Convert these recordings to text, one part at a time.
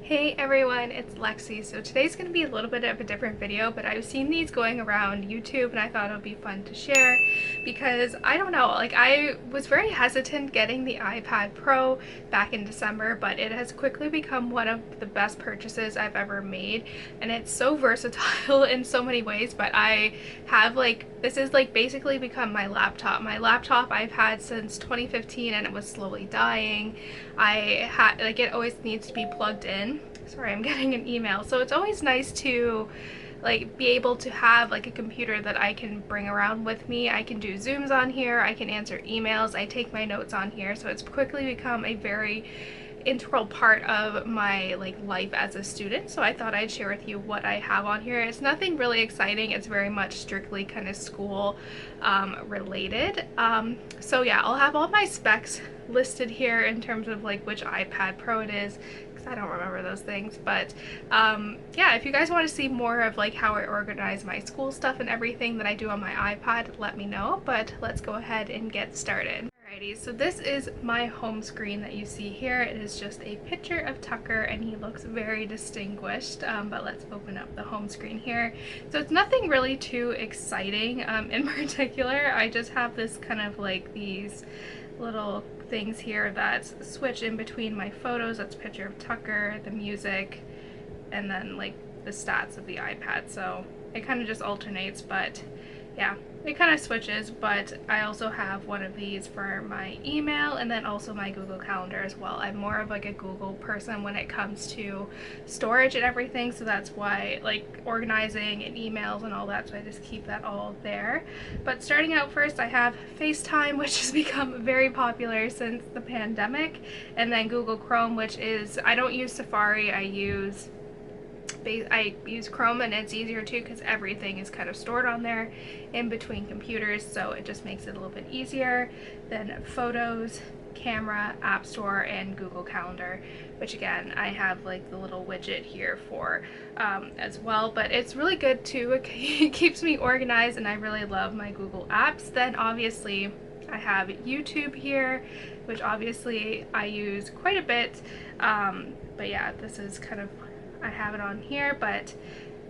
Hey everyone, it's Lexie. So today's going to be a little bit of a different video, but I've seen these going around YouTube and I thought it would be fun to share because I don't know, like I was very hesitant getting the iPad Pro back in December, but it has quickly become one of the best purchases I've ever made, and it's so versatile in so many ways. But I have this is basically become my laptop. My laptop I've had since 2015 and it was slowly dying. I had it always needs to be plugged in. Sorry, I'm getting an email. So it's always nice to be able to have a computer that I can bring around with me. I can do Zooms on here, I can answer emails, I take my notes on here. So it's quickly become a very integral part of my life as a student. So I thought I'd share with you what I have on here. It's nothing really exciting, it's very much strictly kind of school related. So yeah, I'll have all my specs listed here in terms of which iPad Pro it is, because I don't remember those things. But yeah, if you guys want to see more of how I organize my school stuff and everything that I do on my iPad, let me know. But let's go ahead and get started. Alrighty, so this is my home screen that you see here. It is just a picture of Tucker and he looks very distinguished, but let's open up the home screen here. So it's nothing really too exciting in particular. I just have this kind of these little things here that switch in between my photos. That's a picture of Tucker, the music, and then the stats of the iPad. So it kind of just alternates, but yeah, it kind of switches. But I also have one of these for my email and then also my Google Calendar as well. I'm more of a Google person when it comes to storage and everything, so that's why organizing and emails and all that, so I just keep that all there. But starting out first, I have FaceTime, which has become very popular since the pandemic, and then Google Chrome, which is, I don't use Safari, I use Chrome, and it's easier too because everything is kind of stored on there in between computers, so it just makes it a little bit easier. Then Photos, Camera, App Store, and Google Calendar, which again I have the little widget here for as well. But it's really good too, it keeps me organized and I really love my Google apps. Then obviously I have YouTube here, which obviously I use quite a bit, but yeah, this is kind of, I have it on here. But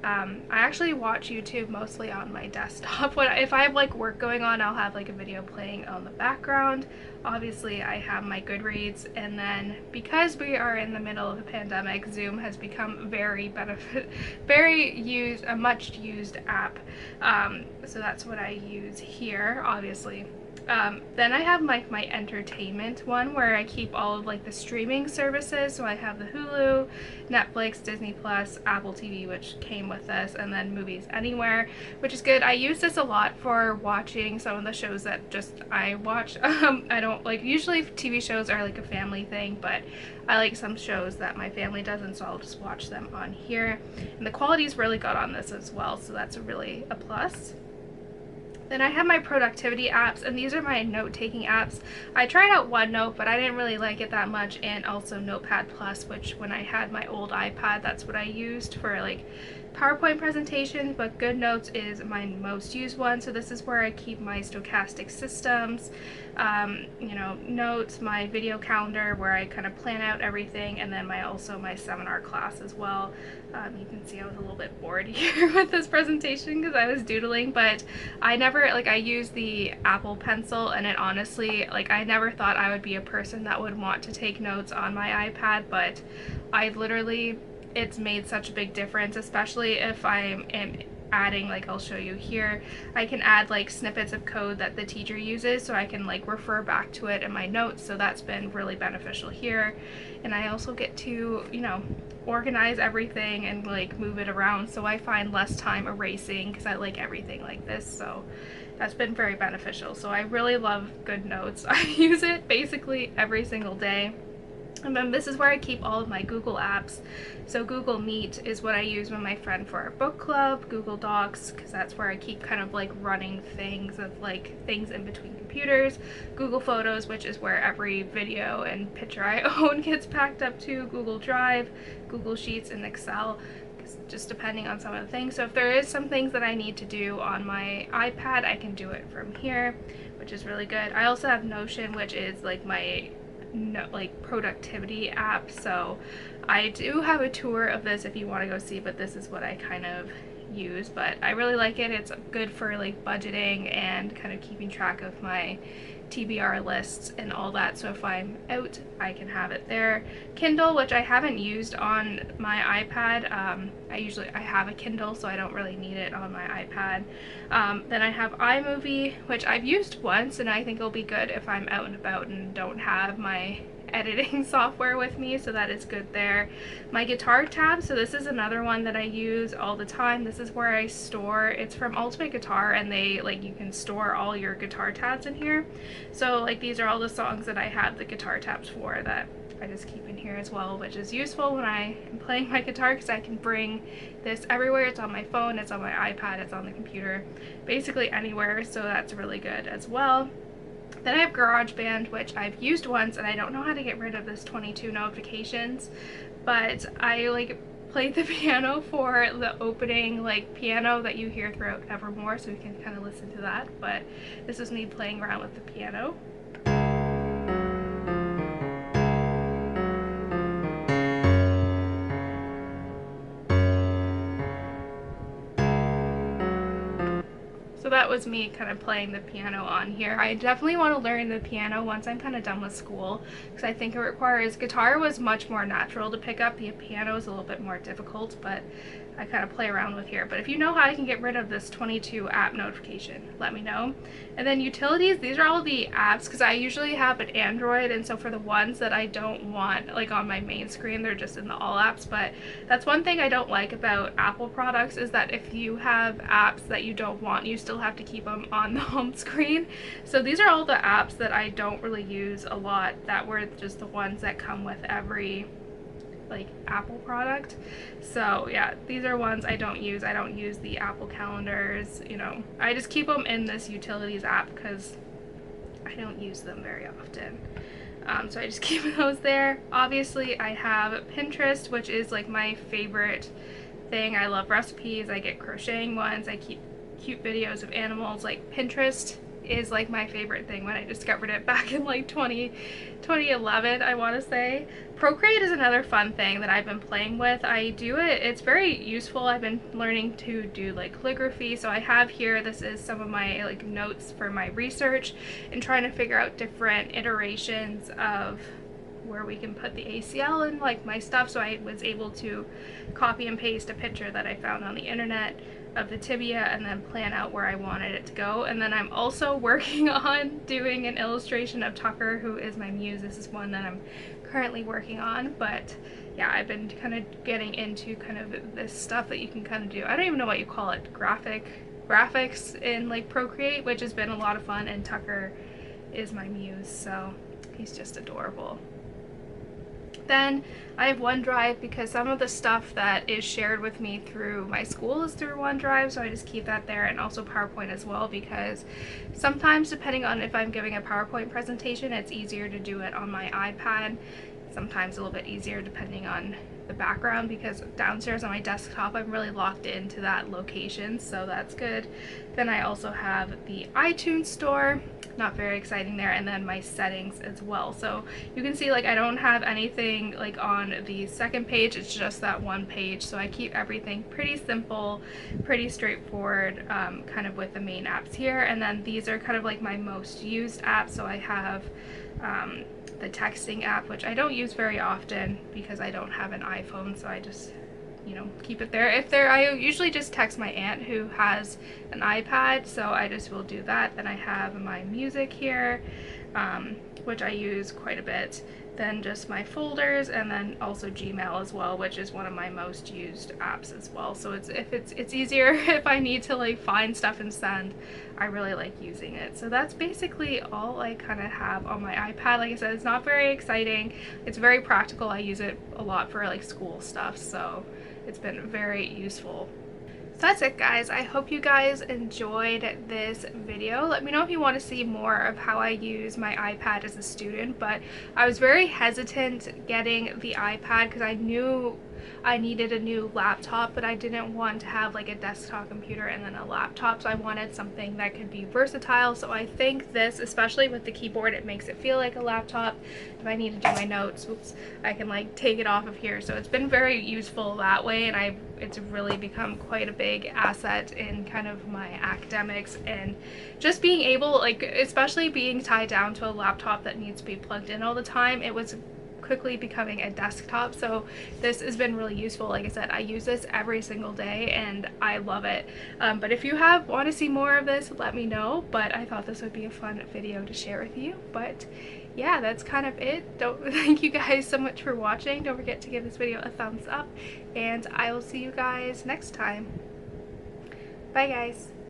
I actually watch YouTube mostly on my desktop. If I have work going on, I'll have a video playing on the background. Obviously I have my Goodreads, and then because we are in the middle of a pandemic, Zoom has become a much used app. So that's what I use here, obviously. Then I have my entertainment one where I keep all of the streaming services. So I have the Hulu, Netflix, Disney Plus, Apple TV, which came with this, and then Movies Anywhere, which is good. I use this a lot for watching some of the shows that just I watch. I don't usually TV shows are a family thing, but I like some shows that my family doesn't, so I'll just watch them on here. And the quality's really good on this as well, so that's really a plus. Then I have my productivity apps, and these are my note-taking apps. I tried out OneNote, but I didn't really like it that much, and also Notepad+, which when I had my old iPad, that's what I used for PowerPoint presentations. But GoodNotes is my most used one, so this is where I keep my stochastic systems, notes, my video calendar where I kind of plan out everything, and then also my seminar class as well. You can see I was a little bit bored here with this presentation because I was doodling, but I never, I use the Apple Pencil, and it honestly, I never thought I would be a person that would want to take notes on my iPad, but I literally, it's made such a big difference, especially if I am adding, I'll show you here, I can add snippets of code that the teacher uses, so I can refer back to it in my notes. So that's been really beneficial here. And I also get to, organize everything and move it around, so I find less time erasing because I like everything like this. So that's been very beneficial. So I really love GoodNotes. I use it basically every single day. And then this is where I keep all of my Google apps. So Google Meet is what I use with my friend for our book club, Google Docs, because that's where I keep kind of running things of things in between computers, Google Photos, which is where every video and picture I own gets packed up to, Google Drive, Google Sheets, and Excel, just depending on some of the things. So if there is some things that I need to do on my iPad, I can do it from here, which is really good. I also have Notion, which is my productivity app. So I do have a tour of this if you want to go see, but this is what I kind of use. But I really like it. It's good for like budgeting and kind of keeping track of my TBR lists and all that, so if I'm out I can have it there. Kindle, which I haven't used on my iPad. I have a Kindle, so I don't really need it on my iPad. Then I have iMovie, which I've used once, and I think it'll be good if I'm out and about and don't have my editing software with me, so that is good there. My guitar tab, so this is another one that I use all the time. This is where I store, it's from Ultimate Guitar, and they like, you can store all your guitar tabs in here. So like these are all the songs that I have the guitar tabs for that I just keep in here as well, which is useful when I am playing my guitar because I can bring this everywhere. It's on my phone, it's on my iPad, it's on the computer, basically anywhere, so that's really good as well. Then I have GarageBand, which I've used once, and I don't know how to get rid of this 22 notifications, but I like played the piano for the opening like piano that you hear throughout Evermore, so you can kind of listen to that, but this is me playing around with the piano. So that was me kind of playing the piano on here. I definitely want to learn the piano once I'm kind of done with school, because I think it requires, guitar was much more natural to pick up, the piano is a little bit more difficult, but I kind of play around with here. But if you know how I can get rid of this 22 app notification, let me know. And then utilities, these are all the apps, because I usually have an Android, and so for the ones that I don't want like on my main screen, they're just in the all apps. But that's one thing I don't like about Apple products, is that if you have apps that you don't want, you still have to keep them on the home screen. So these are all the apps that I don't really use a lot, that were just the ones that come with every like Apple product. So yeah, these are ones I don't use. I don't use the Apple calendars, you know, I just keep them in this utilities app because I don't use them very often. So I just keep those there. Obviously I have Pinterest, which is like my favorite thing. I love recipes, I get crocheting ones, I keep cute videos of animals. Like Pinterest is like my favorite thing when I discovered it back in like 2011, I want to say. Procreate is another fun thing that I've been playing with. I do it, it's very useful. I've been learning to do like calligraphy, so I have here, this is some of my like notes for my research and trying to figure out different iterations of where we can put the ACL in like my stuff. So I was able to copy and paste a picture that I found on the internet of the tibia and then plan out where I wanted it to go. And then I'm also working on doing an illustration of Tucker, who is my muse. This is one that I'm currently working on, but yeah, I've been kind of getting into kind of this stuff that you can kind of do. I don't even know what you call it, graphics in like Procreate, which has been a lot of fun, and Tucker is my muse, so he's just adorable. Then I have OneDrive, because some of the stuff that is shared with me through my school is through OneDrive, so I just keep that there, and also PowerPoint as well, because sometimes depending on if I'm giving a PowerPoint presentation, it's easier to do it on my iPad, sometimes a little bit easier depending on the background, because downstairs on my desktop I'm really locked into that location, so that's good. Then I also have the iTunes store, not very exciting there, and then my settings as well. So you can see like I don't have anything like on the second page, it's just that one page, so I keep everything pretty simple, pretty straightforward, kind of with the main apps here. And then these are kind of like my most used apps. So I have the texting app, which I don't use very often because I don't have an iPhone, so I just, you know, keep it there. I usually just text my aunt who has an iPad, so I just will do that. Then I have my music here, which I use quite a bit. Then just my folders, and then also Gmail as well, which is one of my most used apps as well. So it's easier if I need to like find stuff and send. I really like using it. So that's basically all I kind of have on my iPad. Like I said, it's not very exciting. It's very practical. I use it a lot for like school stuff, so it's been very useful. So that's it, guys. I hope you guys enjoyed this video. Let me know if you want to see more of how I use my iPad as a student, but I was very hesitant getting the iPad because I knew I needed a new laptop, but I didn't want to have like a desktop computer and then a laptop, so I wanted something that could be versatile. So I think this, especially with the keyboard, it makes it feel like a laptop. If I need to do my notes, oops, I can like take it off of here. So it's been very useful that way, and it's really become quite a big asset in kind of my academics, and just being able, like, especially being tied down to a laptop that needs to be plugged in all the time, it was quickly becoming a desktop. So this has been really useful. Like I said, I use this every single day and I love it. But if you want to see more of this, let me know. But I thought this would be a fun video to share with you. But yeah, that's kind of it. Thank you guys so much for watching. Don't forget to give this video a thumbs up, and I will see you guys next time. Bye, guys.